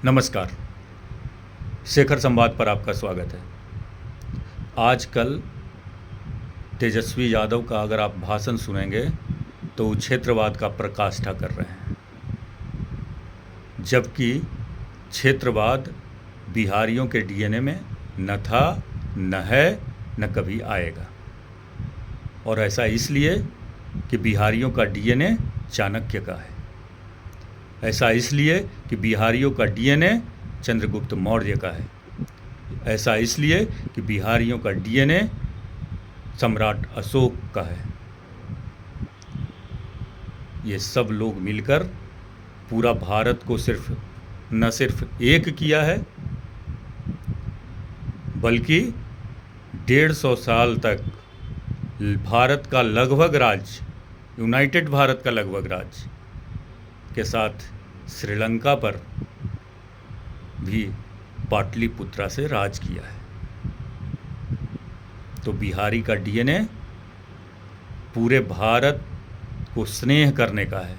नमस्कार। शेखर संवाद पर आपका स्वागत है। आजकल तेजस्वी यादव का अगर आप भाषण सुनेंगे तो वो क्षेत्रवाद का प्रकाष्ठा कर रहे हैं, जबकि क्षेत्रवाद बिहारियों के डीएनए में न था, न है, न कभी आएगा। और ऐसा इसलिए कि बिहारियों का डीएनए चाणक्य का है। ऐसा इसलिए कि बिहारियों का डीएनए चंद्रगुप्त मौर्य का है। ऐसा इसलिए कि बिहारियों का डीएनए सम्राट अशोक का है। ये सब लोग मिलकर पूरा भारत को न सिर्फ एक किया है, बल्कि 150 साल तक भारत का लगभग राज्य, यूनाइटेड भारत का लगभग राज्य के साथ श्रीलंका पर भी पाटलिपुत्रा से राज किया है। तो बिहारी का डीएनए पूरे भारत को स्नेह करने का है,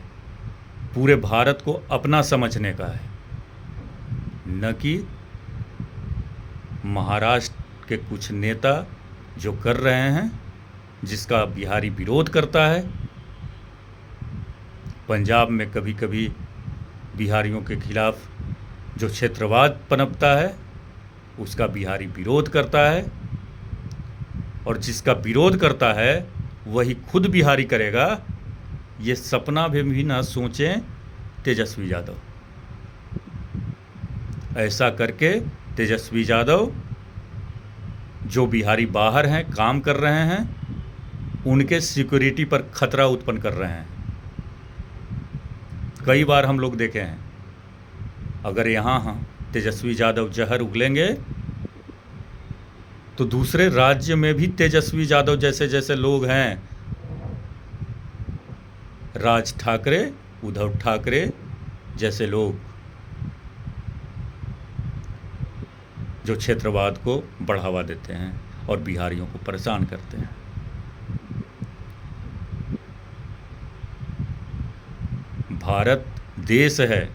पूरे भारत को अपना समझने का है, न कि महाराष्ट्र के कुछ नेता जो कर रहे हैं, जिसका बिहारी विरोध करता है। पंजाब में कभी कभी बिहारियों के खिलाफ जो क्षेत्रवाद पनपता है, उसका बिहारी विरोध करता है, और जिसका विरोध करता है वही खुद बिहारी करेगा, ये सपना भी ना सोचें तेजस्वी यादव। ऐसा करके तेजस्वी यादव, जो बिहारी बाहर हैं, काम कर रहे हैं, उनके सिक्योरिटी पर खतरा उत्पन्न कर रहे हैं। कई बार हम लोग देखे हैं, अगर यहाँ तेजस्वी यादव जहर उगलेंगे तो दूसरे राज्य में भी तेजस्वी यादव जैसे जैसे लोग हैं, राज ठाकरे, उद्धव ठाकरे जैसे लोग, जो क्षेत्रवाद को बढ़ावा देते हैं और बिहारियों को परेशान करते हैं। भारत देश है,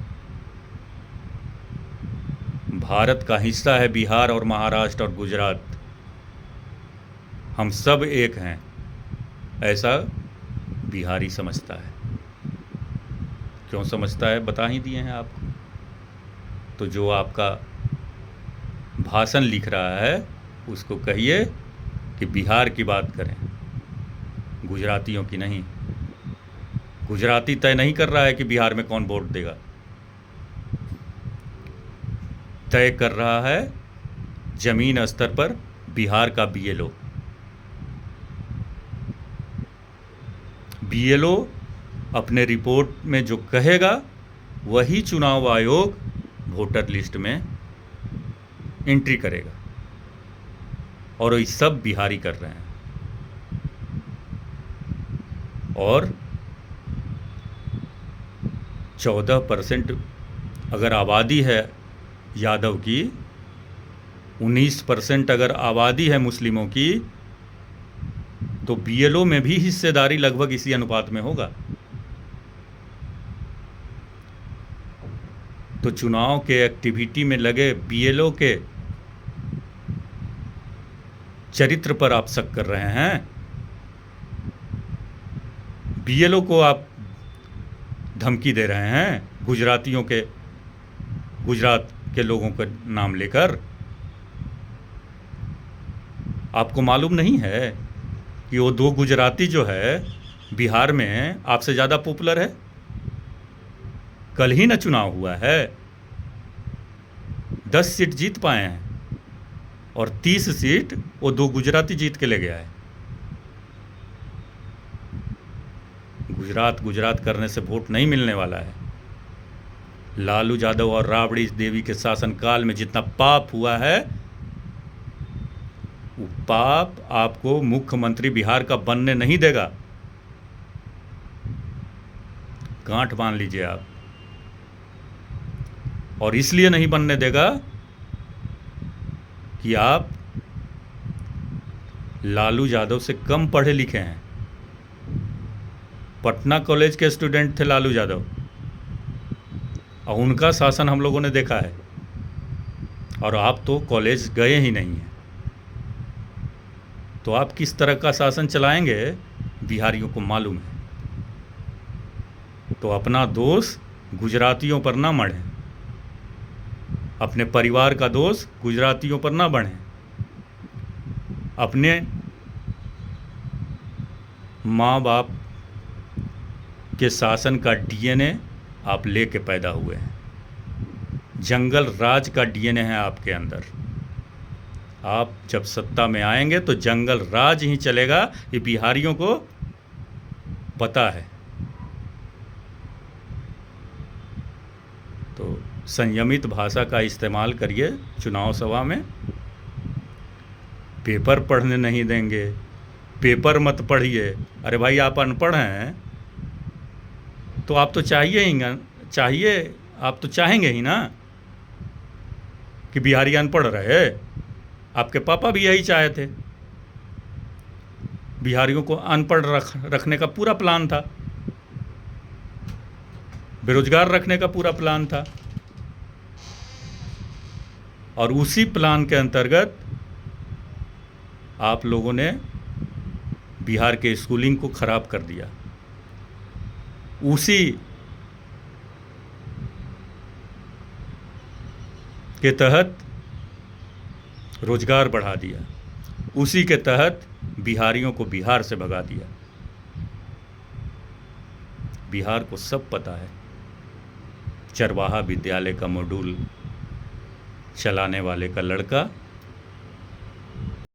भारत का हिस्सा है बिहार और महाराष्ट्र और गुजरात। हम सब एक हैं, ऐसा बिहारी समझता है। क्यों समझता है बता ही दिए हैं आपको। तो जो आपका भाषण लिख रहा है उसको कहिए कि बिहार की बात करें, गुजरातियों की नहीं। गुजराती तय नहीं कर रहा है कि बिहार में कौन वोट देगा, तय कर रहा है जमीन स्तर पर बिहार का बीएलओ। बीएलओ अपने रिपोर्ट में जो कहेगा वही चुनाव आयोग वोटर लिस्ट में एंट्री करेगा, और ये सब बिहारी कर रहे हैं। और 14% अगर आबादी है यादव की, 19% अगर आबादी है मुस्लिमों की, तो बीएलओ में भी हिस्सेदारी लगभग इसी अनुपात में होगा। तो चुनाव के एक्टिविटी में लगे बीएलओ के चरित्र पर आप शक कर रहे हैं। बीएलओ को आप धमकी दे रहे हैं गुजरात के लोगों का नाम लेकर। आपको मालूम नहीं है कि वो 2 गुजराती जो है बिहार में आपसे ज़्यादा पॉपुलर है? कल ही ना चुनाव हुआ है, 10 सीट जीत पाए हैं, और 30 सीट वो 2 गुजराती जीत के ले गया है। गुजरात करने से वोट नहीं मिलने वाला है। लालू यादव और राबड़ी देवी के शासनकाल में जितना पाप हुआ है, वो पाप आपको मुख्यमंत्री बिहार का बनने नहीं देगा। गांठ बांध लीजिए आप। और इसलिए नहीं बनने देगा कि आप लालू यादव से कम पढ़े लिखे हैं। पटना कॉलेज के स्टूडेंट थे लालू यादव, और उनका शासन हम लोगों ने देखा है, और आप तो कॉलेज गए ही नहीं हैं, तो आप किस तरह का शासन चलाएंगे बिहारियों को मालूम है। तो अपना दोष गुजरातियों पर ना मढ़ें, अपने परिवार का दोष गुजरातियों पर ना बढ़ें, अपने माँ बाप के शासन का डीएनए आप लेके पैदा हुए हैं। जंगल राज का डीएनए है आपके अंदर। आप जब सत्ता में आएंगे तो जंगल राज ही चलेगा, ये बिहारियों को पता है। तो संयमित भाषा का इस्तेमाल करिए चुनाव सभा में। पेपर पढ़ने नहीं देंगे, पेपर मत पढ़िए। अरे भाई, आप अनपढ़ हैं तो आप तो आप तो चाहेंगे ही ना कि बिहारी अनपढ़ रहे। आपके पापा भी यही चाहे थे, बिहारियों को अनपढ़ रखने का पूरा प्लान था, बेरोजगार रखने का पूरा प्लान था। और उसी प्लान के अंतर्गत आप लोगों ने बिहार के स्कूलिंग को खराब कर दिया, उसी के तहत रोजगार बढ़ा दिया, उसी के तहत बिहारियों को बिहार से भगा दिया। बिहार को सब पता है। चरवाहा विद्यालय का मॉड्यूल चलाने वाले का लड़का